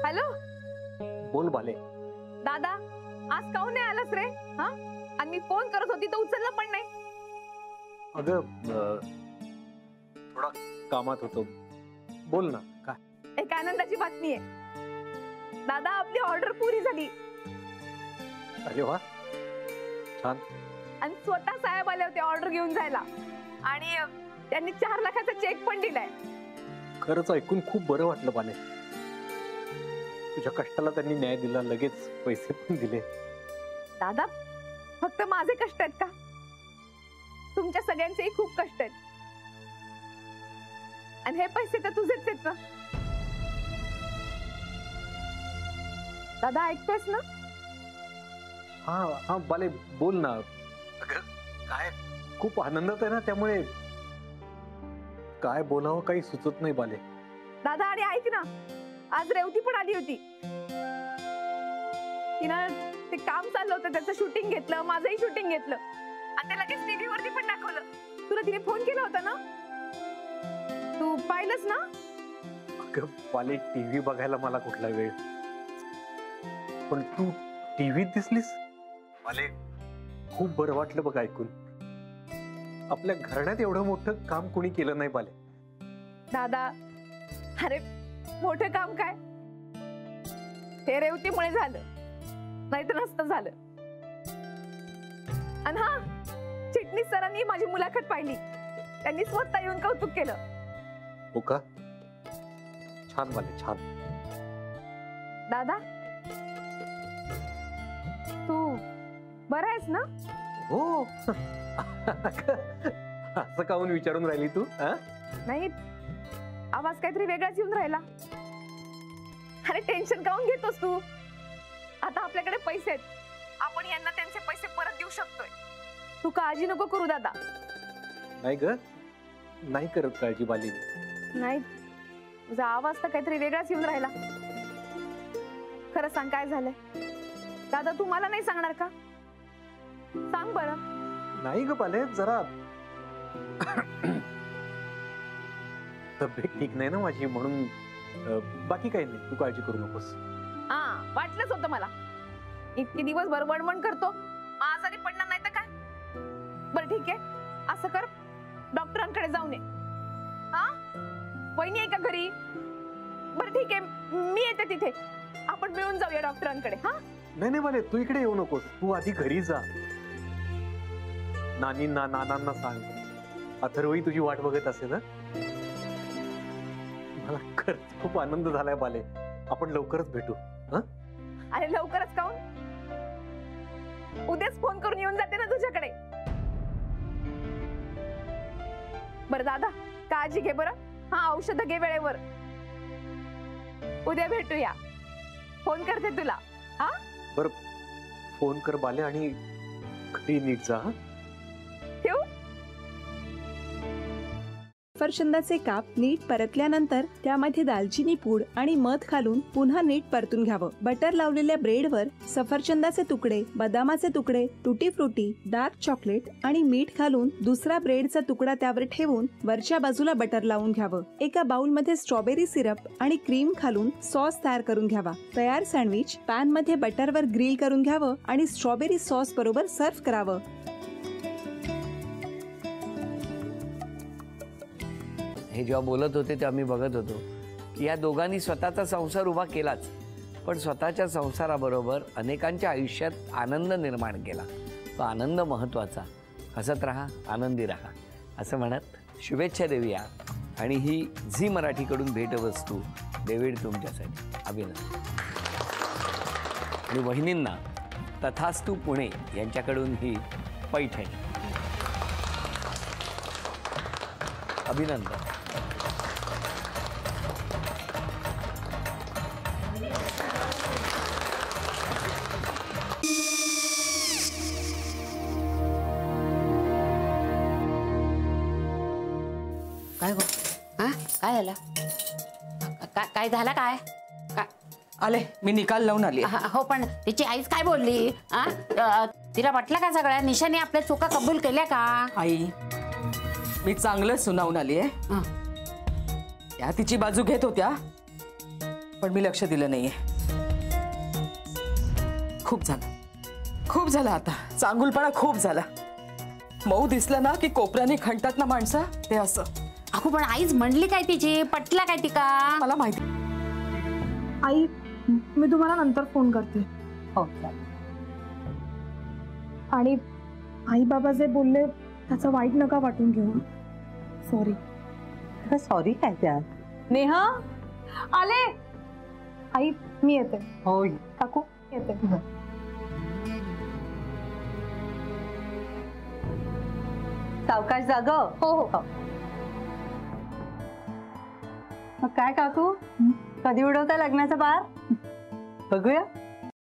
Hello बोल बाले. दादा, आज काहून नाही आलास रे? हा, आणि मी फोन करत होती तर उचलला पण नाही. अगं थोडा कामात होतो. बोल ना. काय? एक आनंदाची बातमी आहे दादा, आपली ऑर्डर पुरी झाली. अरे वा, छान. आणि स्वतः साहेब आले होते ऑर्डर घेऊन जायला, आणि त्यांनी 4 लाखाचा चेक पण दिलाय. खरंच ऐकून खूप बरं वाटलं बाले. तुझ्या कष्टाला त्यांनी न्याय दिला, लगेच पैसे पण दिले. दादा, फक्त माझे कष्ट आहेत का? तुमच्या सगळ्यांचेही खूप कष्ट आहेत. आणि हे पैसे तर तुझेच आहेत ना दादा, ऐकतोयस ना? हा हा बाले, बोल ना. काय खूप आनंदात आहे ना, त्यामुळे काय बोलावं काही सुचत नाही बाले. दादा, आणि ऐक ना, आज रेवती पण आली होती. तिनं ते काम चाललं होतं, त्याचं शूटिंग घेतलं, माझंही शूटिंग घेतलं, आणि ते लगेच टीव्ही वरती पण दाखवलं. तुला तिने फोन केला होता ना, तू पाहिलंस ना? अगं बाले, टीव्ही बघायला मला कुठला वेळ. पण तू टीव्हीत दिसलीस बाले, खूप बरं वाटलं बघ ऐकून. आपल्या घराण्यात एवढं मोठं काम कोणी केलं नाही बाले. दादा, अरे मोठं काम काय, हे रेवतीमुळे झालं, नाही तर नसतं झालं. आणि हा, चिटणीस सरांनी माझी मुलाखत पाहिली, त्यांनी स्वतः येऊन कौतुक केलं. हो का? छान बाले, छान. दादा, तू बरा आहेस ना? हो. असं काहून विचारून राहिली तू? नाही, आवाज काहीतरी वेगळाच येऊन राहिला. अरे टेन्शन काहून घेतोस तू? आता आपल्याकडे पैसे आहेत, आपण यांना त्यांचे पैसे परत देऊ शकतोय. तू काळजी नको करू दादा. नाही ग, नाही करत काळजी बाली. नाही, तुझा आवाज तर काहीतरी वेगळाच येऊन राहिला. खरं सांग, काय झालंय? दादा, तू मला नाही सांगणार का? सांग बरं. नाही ग बाले, जरा तब्येत ठीक नाही ना माझी, म्हणून. बाकी काही नाही, तू काळजी करू नकोस. हा, वाटलंच होतं मला. इतके दिवस बडबड करतो, आजारी पडणार नाही तर काय? बरं ठीक आहे, असं कर, डॉक्टरांकडे जाऊन ये. हा, वहिनी आहे का घरी? बरं ठीक आहे, मी येते तिथे, आपण मिळून जाऊया डॉक्टरांकडे. हा, नाही नाही बाले, तू इकडे येऊ नकोस, तू आधी घरी जा. नानींना नानांना सांग, अथर्वही तुझी वाट बघत असेल ना. मला खरंच खूप आनंद झालाय बाले, आपण लवकरच भेटू. अरे लवकरच काहून? उद्याच फोन करून येऊन जाते ना तुझ्याकडे. बरं दादा, काळजी घे बरं. हा, औषध घे वेळेवर. उद्या भेटूया, फोन करते तुला. हा, बरं, फोन कर बाले, आणि घरी नीट जा. ठेवू? सफरचंदाचे काप नीट परतल्यानंतर त्यामध्ये दालचिनी पूड आणि मध घालून पुन्हा नीट परतून घ्यावं. बटर लावलेल्या ब्रेडवर सफरचंदाचे तुकडे, बदामाचे तुकडे, टुटी फ्रुटी, डार्क चॉकलेट आणि मीठ घालून दुसरा ब्रेडचा तुकडा त्यावर ठेवून वरच्या बाजूला बटर लावून घ्यावं. एका बाउलमध्ये स्ट्रॉबेरी सिरप आणि क्रीम घालून सॉस तयार करून घ्यावा. तयार सँडविच पॅन मध्ये बटरवर ग्रिल करून घ्यावं आणि स्ट्रॉबेरी सॉस बरोबर सर्व्ह करावं. हे जेव्हा बोलत होते तेव्हा मी बघत होतो की या दोघांनी स्वतःचा संसार उभा केलाच, पण स्वतःच्या संसाराबरोबर अनेकांच्या आयुष्यात आनंद निर्माण केला. तो आनंद महत्त्वाचा. हसत राहा, आनंदी राहा, असं म्हणत शुभेच्छा देऊया. आणि ही झी मराठीकडून भेटवस्तू डेव्हिड तुमच्यासाठी. अभिनंदन. आणि वहिनींना तथास्तू पुणे यांच्याकडून ही पैठणी. अभिनंदन. काय गो? हा, काय झालं? काय झालं? काय आले, मी निकाल लावून आली. हो, पण तिची आईच काय बोलली? तिला वाटलं का सगळ्या निशाने आपल्या चुका कबूल केल्या का? आई, मी चांगलं सुनावून आली आहे. त्या तिची बाजू घेत होत्या, पण मी लक्ष दिलं नाहीये. खूप झालं आता. चांगुलपणा खूप झाला. मऊ दिसलं ना की कोपऱ्याने खणतात ना माणसं, ते असं. अगो पण आईच म्हणली काय तिची, पटला काय ती का? मला माहिती. आई मी तुम्हाला नंतर फोन करते. आणि आई बाबा जे बोलले त्याचं वाईट नका वाटून घेऊ. सॉरी. सॉरी काय त्या? नेहा आले. आई मी येते. होय काकू येते. सावकाश जाग. हो हो. मग काय काकू, कधी उडवता लग्नाचा बार? बघूया.